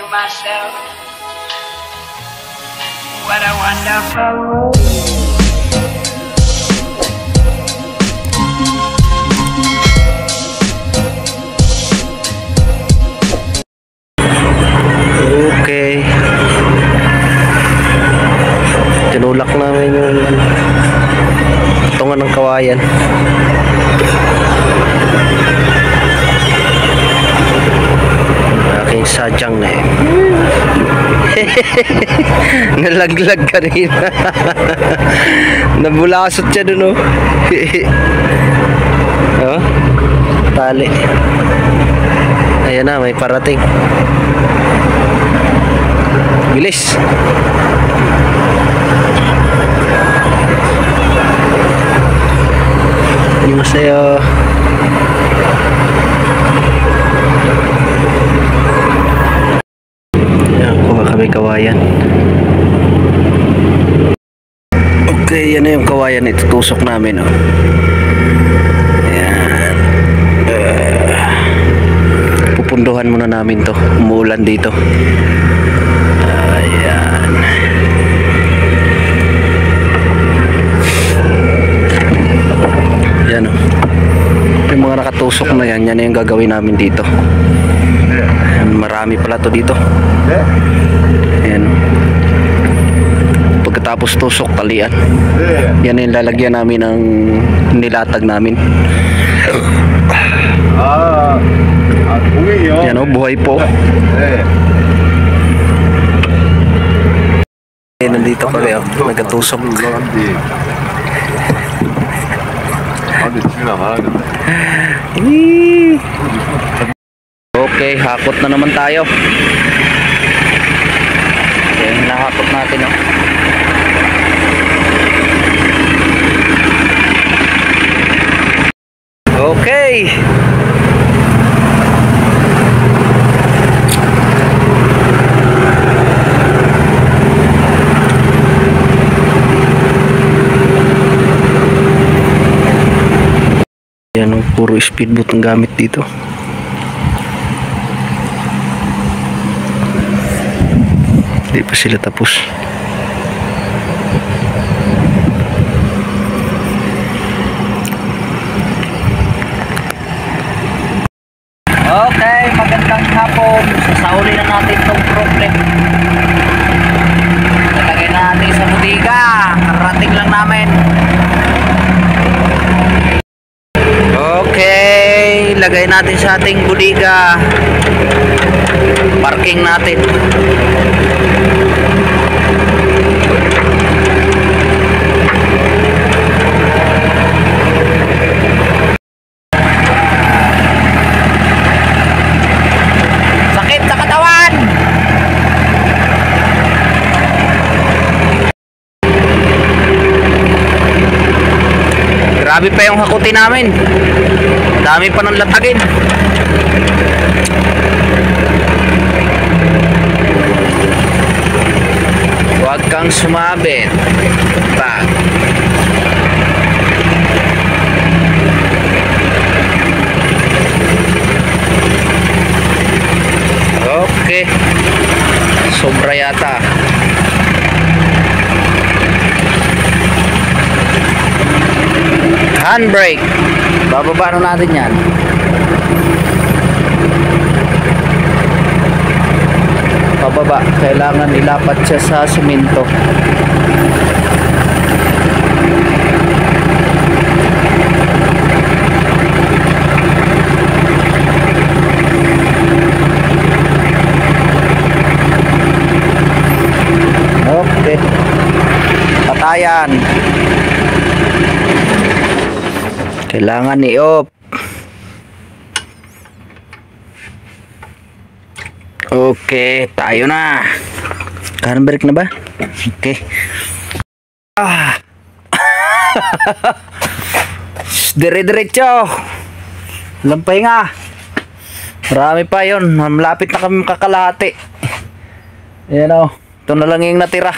Myself, what a wonderful world. Okay, tinulak namin yung tungan ng kawayan. Aking sadyang na eh. Nalaglag ka rin. Nabulasot siya dun, oh. Oh, tali. Ayan na, may parating. Bilis. Hindi masaya. May kawayan. Okay, yan na yung kawayan. Itutusok namin, oh. Ayan. Pupunduhan muna namin to. Umuulan dito. Ayan. Yan, oh. Yung mga nakatusok na yan, yan na yung gagawin namin dito. Marami pala to dito. Ayan. Pagkatapos tusok, talian. Yan yung lalagyan namin ng nilatag namin. Yan, oh, buhay po. Nandito kami, oh, nagkatusok. Okay, hakot na naman tayo. Ayan, nahakot natin, oh. Okay. Yan, oh, puro speedboat ang gamit dito. Hindi pa sila tapos. Okay, magandang hapon. Sasauli na natin itong problem. Nalagay na natin sa butika. Karating lang namin. Okay, lagay natin sa ating butika. Parking natin. Sakit sa katawan. Grabe pa yung hakutin namin. Dami pa ng latagin. Huwag kang sumabit. Pa. Okay. Sobra yata. Handbrake. Bababa na natin yan. Pababa. Kailangan ilapat siya sa simento. Okay. Patayan. Kailangan i-off. Okay, tayo na. Handbrake na ba? Okay. Dire-diretso. Lampay nga. Marami pa yon. Malapit na kami makakalahati. Ayan o. Ito na lang yung natira.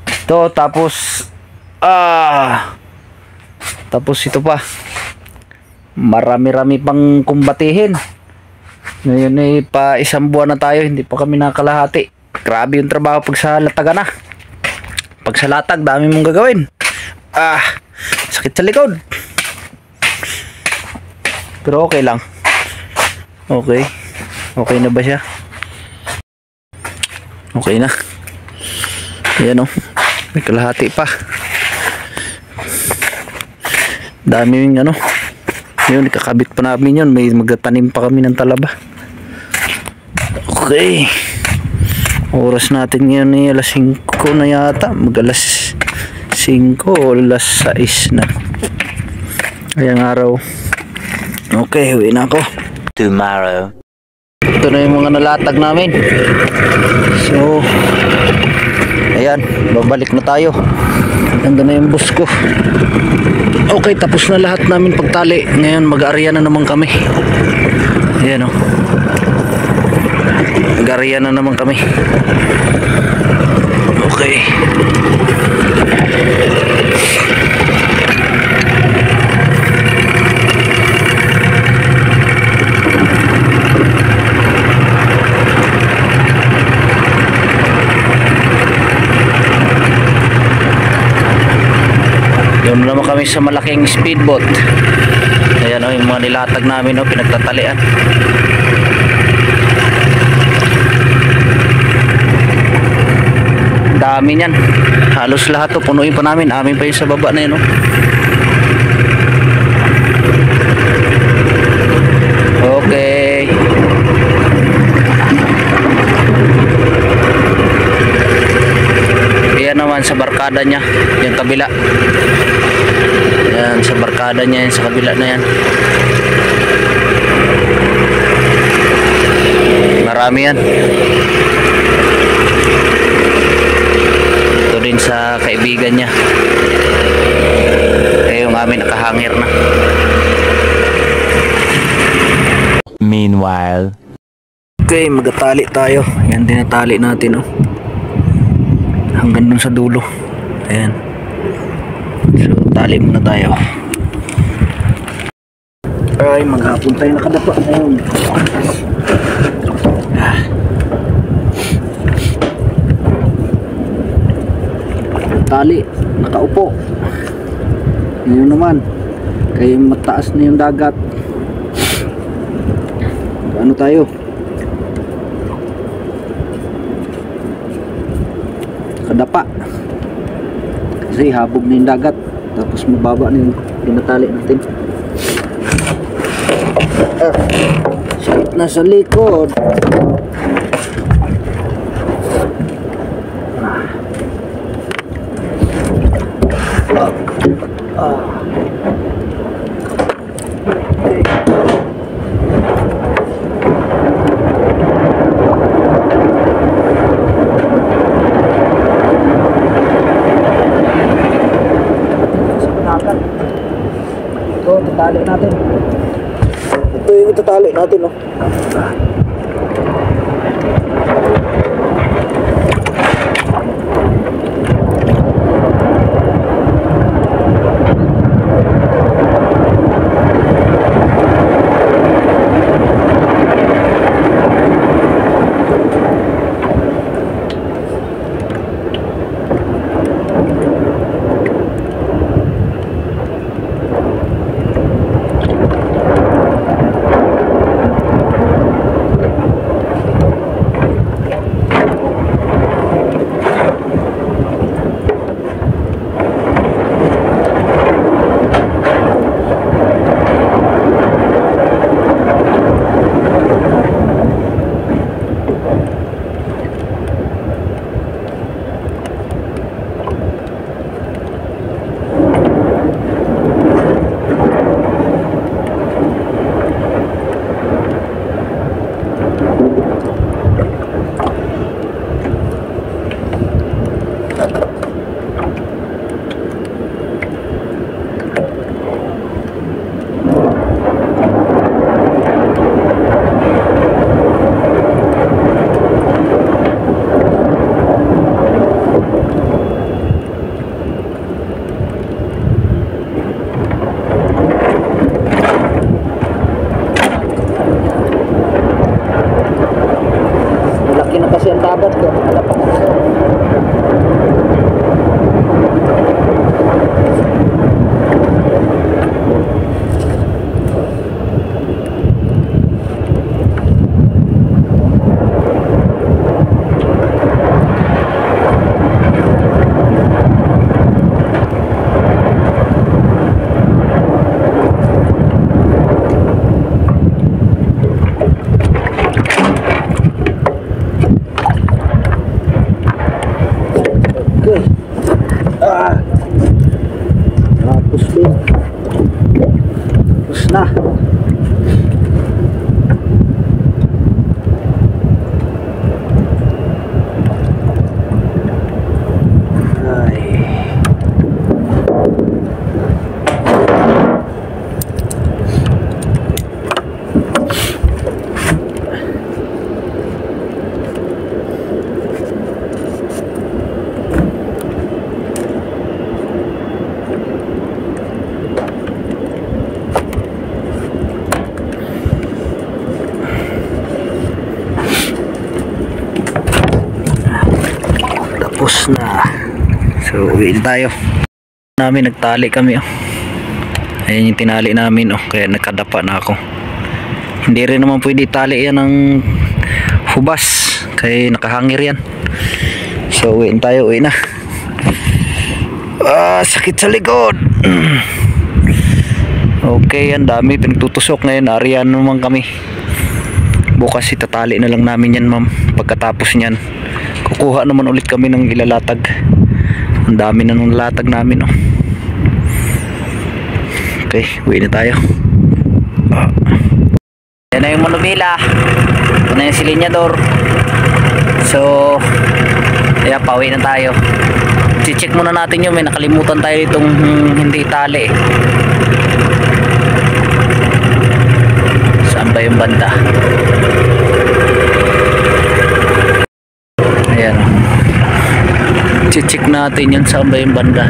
Ito, tapos tapos ito pa. Marami-rami pang kumbatihin. Ngayon ay pa isang buwan na tayo, hindi pa kami nakalahati. Grabe yung trabaho pag sa lataga na. Pag sa latag, dami mong gagawin. Sakit sa likod. Pero okay lang. Okay. Okay na ba siya? Okay na. Ayan o. May kalahati pa. Dami yung ano. Yun, ikakabit pa namin yun. May magtatanim pa kami ng talaba. Okay. Oras natin ngayon ay alas 5 na yata. Mag alas 5 o alas 6 na. Ayang araw. Okay, uwi na ako. Tomorrow. Ito na yung mga nalatag namin. So, ayan, babalik na tayo. Ganda na yung bus ko. Okay, tapos na lahat namin pagtali. Ngayon mag-aarya na naman kami. Ayan o. Mag-aarya na naman kami. Okay. Doon naman kami sa malaking speedboat. Ayan o, yung mga nilatag namin o, pinagtatalian. Dami niyan. Halos lahat o, punuin pa namin. Amin pa yung sa baba na yun o. Okay. Ayan naman sa barkada niya, yung kabila. Ayan, sa barkada niya, yan, sa kabila na yan. Marami yan. Ito din sa kaibigan niya. Yung amin nakahangir na. Meanwhile. Okay, magatali tayo. Yan din natali natin oh. Hanggang dun sa dulo. Ayan. So tali muna tayo. Ay, maghapon tayo nakadapa ngayon. Tali, nakaupo. Ngayon naman, kaya mataas na yung dagat. Ano tayo? Kadapa. Kasi habog na yung dagat. Tapos mababa na yung pinatali natin. Sakit na sa likod. Ito, tatali natin. Ito yung tatali natin, no? yung tabat ko. Tapos din. Tapos na. Ay. Tapos na. So uwi tayo. Nagtali kami oh. Ayan yung tinali namin oh. Kaya nakadapa na ako. Hindi rin naman pwede tali yan ng hubas. Kaya nakahangir yan. So uwi tayo. Uwi na. Sakit sa likod. Okay, ang dami pinagtutusok ngayon. Ariyan naman kami. Bukas itatali na lang namin yan, ma'am. Pagkatapos niyan kukuha naman ulit kami ng ilalatag. Ang dami na ng latag namin oh. Okay, uwi na tayo. Yan na yung manubila. Ito na yung silinyador. So kaya pauwi na tayo. I-check muna natin yung may nakalimutan tayo itong hindi tali. Saan ba yung banda? Ayan. I-check natin yun saan ba yung banda.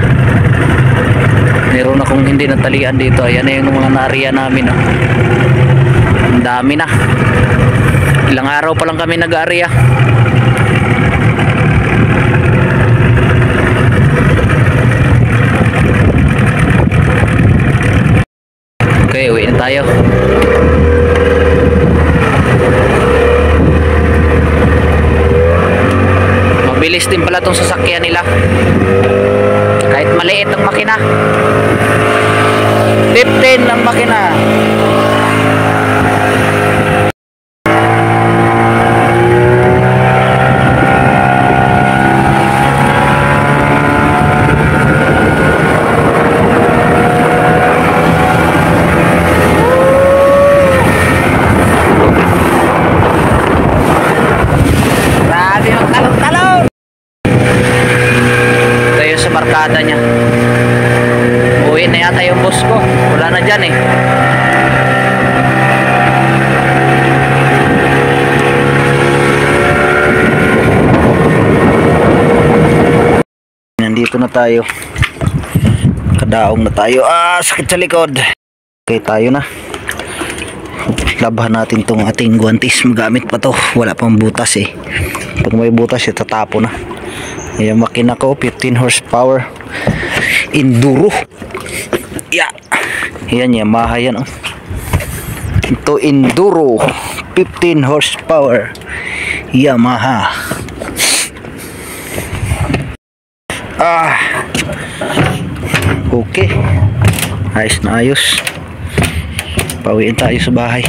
Meron akong hindi natalian dito. Ayan na yung mga naariya namin oh. Ang dami na. Ilang araw pa lang kami nag-aariya. Okay, uwi na tayo. Mabilis din pala itong sasakyan nila. Kahit maliit ang makina. 15 ang makina. Barkada niya. Uwi na yata yung boss ko. Wala na dyan eh. Nandito na tayo. Kadaong na tayo. Sakit sa likod. Okay, tayo na. Labahan natin tong ating guwantes. Magamit pa to. Wala pang butas eh. Pag may butas, itatapo na. Ayan makina ko, 15 horsepower enduro. Yeah. Ayan, Yamaha yan oh. Ito enduro 15 horsepower Yamaha. Okay. Ayos na ayos. Pawiin tayo sa bahay.